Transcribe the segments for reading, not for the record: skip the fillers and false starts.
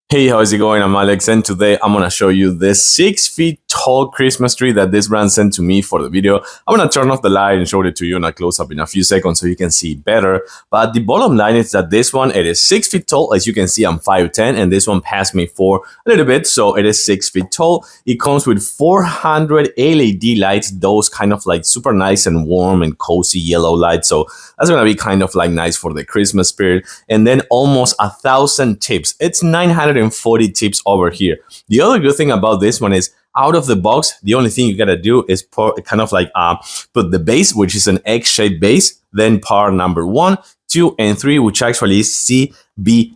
Hey, how's it going? I'm Alex, and today I'm gonna show you this 6 feet tall Christmas tree that this brand sent to me for the video. I'm gonna turn off the light and show it to you in a close-up in a few seconds so you can see better. But the bottom line is that this one, it is 6 feet tall. As you can see, I'm 5'10", and this one passed me for a little bit, so it is 6 feet tall. It comes with 400 LED lights, those kind of like super nice and warm and cozy yellow lights. So that's gonna be kind of like nice for the Christmas spirit. And then almost 1,000 tips. It's 940 tips over here. The other good thing about this one is out of the box, the only thing you gotta do is put the base, which is an egg-shaped base, then part number 1, 2, and 3, which actually is CBA.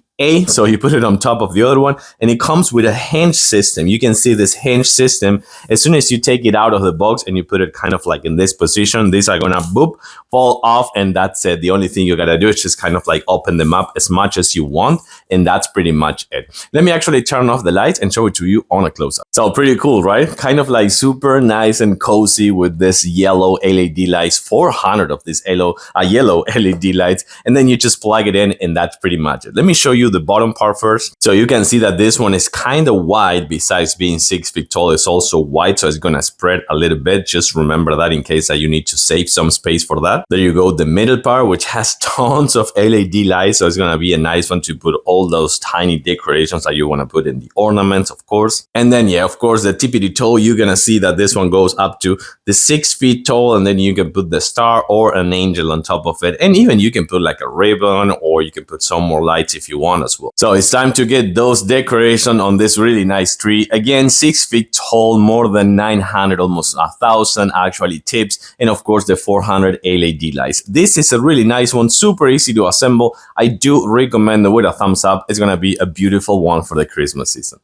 So you put it on top of the other one, and it comes with a hinge system. You can see this hinge system. As soon as you take it out of the box and you put it kind of like in this position, these are gonna boop, fall off, and that's it. The only thing you gotta do is just kind of like open them up as much as you want, and that's pretty much it. Let me actually turn off the lights and show it to you on a close-up. So pretty cool, right? Kind of like super nice and cozy with this yellow LED lights, 400 of these yellow LED lights, and then you just plug it in, and that's pretty much it. Let me show you the bottom part first. So you can see that this one is kind of wide. Besides being 6 feet tall, it's also wide, so it's gonna spread a little bit. Just remember that in case that you need to save some space for that. There you go, the middle part, which has tons of LED lights, so it's gonna be a nice one to put all those tiny decorations that you want to put in the ornaments, of course. And then yeah, of course, the tippity toe, you're gonna see that this one goes up to the 6 feet tall, and then you can put the star or an angel on top of it, and even you can put like a ribbon, or you can put some more lights if you want as well. So it's time to get those decorations on this really nice tree. Again, 6 feet tall, more than 900, almost 1,000 actually tips, and of course the 400 LED lights. This is a really nice one, super easy to assemble. I do recommend it with a thumbs up. It's gonna be a beautiful one for the Christmas season.